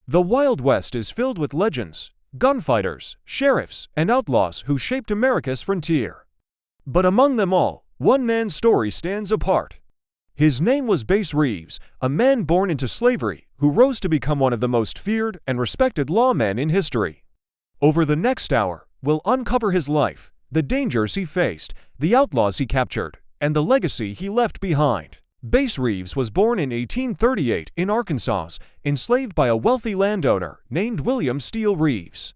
The Wild West is filled with legends, gunfighters, sheriffs, and outlaws who shaped America's frontier. But among them all, one man's story stands apart. His name was Bass Reeves, a man born into slavery who rose to become one of the most feared and respected lawmen in history. Over the next hour, we'll uncover his life, the dangers he faced, the outlaws he captured, and the legacy he left behind. Bass Reeves was born in 1838 in Arkansas, enslaved by a wealthy landowner named William Steele Reeves.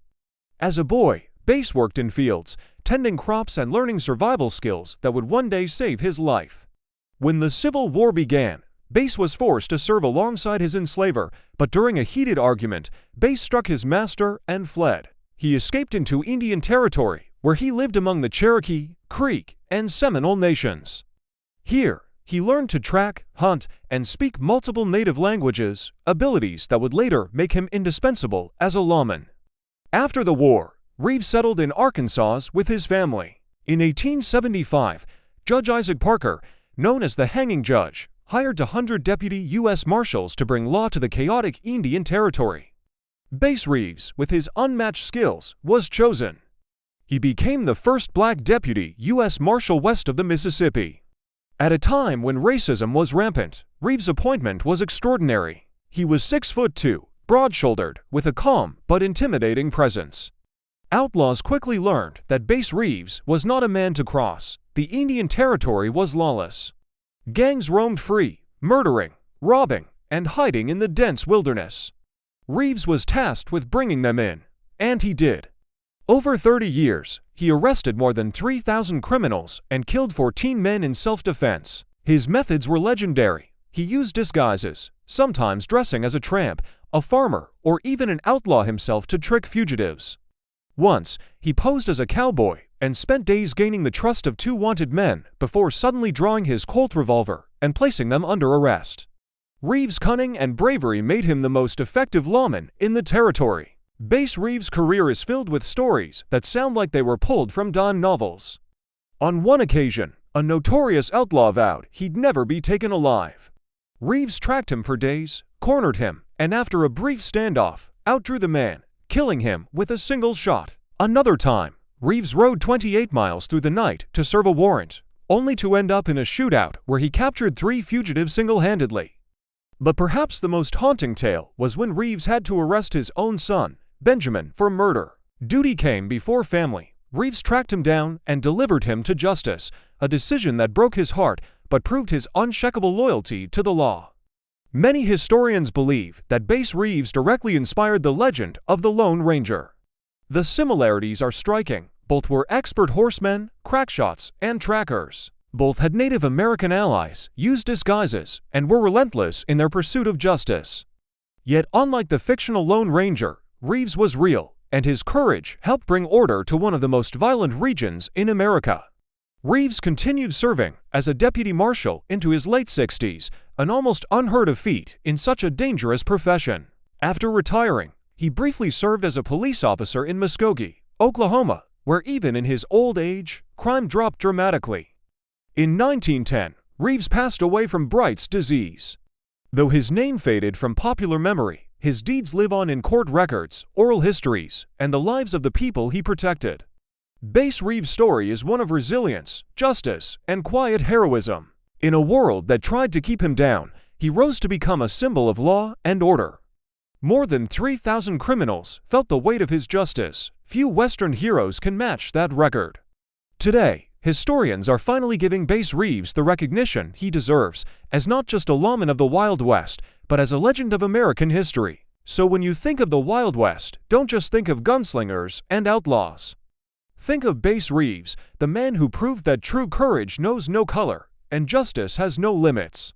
As a boy, Bass worked in fields, tending crops and learning survival skills that would one day save his life. When the Civil War began, Bass was forced to serve alongside his enslaver, but during a heated argument, Bass struck his master and fled. He escaped into Indian Territory, where he lived among the Cherokee, Creek, and Seminole nations. Here, he learned to track, hunt, and speak multiple native languages, abilities that would later make him indispensable as a lawman. After the war, Reeves settled in Arkansas with his family. In 1875, Judge Isaac Parker, known as the Hanging Judge, hired 100 deputy U.S. Marshals to bring law to the chaotic Indian Territory. Bass Reeves, with his unmatched skills, was chosen. He became the first black deputy U.S. Marshal west of the Mississippi. At a time when racism was rampant, Reeves' appointment was extraordinary. He was 6'2", broad-shouldered, with a calm but intimidating presence. Outlaws quickly learned that Bass Reeves was not a man to cross. The Indian Territory was lawless. Gangs roamed free, murdering, robbing, and hiding in the dense wilderness. Reeves was tasked with bringing them in, and he did. Over 30 years, he arrested more than 3,000 criminals and killed 14 men in self-defense. His methods were legendary. He used disguises, sometimes dressing as a tramp, a farmer, or even an outlaw himself to trick fugitives. Once, he posed as a cowboy and spent days gaining the trust of 2 wanted men before suddenly drawing his Colt revolver and placing them under arrest. Reeves' cunning and bravery made him the most effective lawman in the territory. Bass Reeves' career is filled with stories that sound like they were pulled from dime novels. On one occasion, a notorious outlaw vowed he'd never be taken alive. Reeves tracked him for days, cornered him, and after a brief standoff, outdrew the man, killing him with a single shot. Another time, Reeves rode 28 miles through the night to serve a warrant, only to end up in a shootout where he captured 3 fugitives single-handedly. But perhaps the most haunting tale was when Reeves had to arrest his own son, Benjamin, for murder. Duty came before family. Reeves tracked him down and delivered him to justice, a decision that broke his heart but proved his unshakable loyalty to the law. Many historians believe that Bass Reeves directly inspired the legend of the Lone Ranger. The similarities are striking. Both were expert horsemen, crackshots, and trackers. Both had Native American allies, used disguises, and were relentless in their pursuit of justice. Yet unlike the fictional Lone Ranger, Reeves was real, and his courage helped bring order to one of the most violent regions in America. Reeves continued serving as a deputy marshal into his late 60s, an almost unheard-of feat in such a dangerous profession. After retiring, he briefly served as a police officer in Muskogee, Oklahoma, where even in his old age, crime dropped dramatically. In 1910, Reeves passed away from Bright's disease. Though his name faded from popular memory, his deeds live on in court records, oral histories, and the lives of the people he protected. Bass Reeves' story is one of resilience, justice, and quiet heroism. In a world that tried to keep him down, he rose to become a symbol of law and order. More than 3,000 criminals felt the weight of his justice. Few Western heroes can match that record. Today, historians are finally giving Bass Reeves the recognition he deserves, as not just a lawman of the Wild West, but as a legend of American history. So when you think of the Wild West, don't just think of gunslingers and outlaws. Think of Bass Reeves, the man who proved that true courage knows no color, and justice has no limits.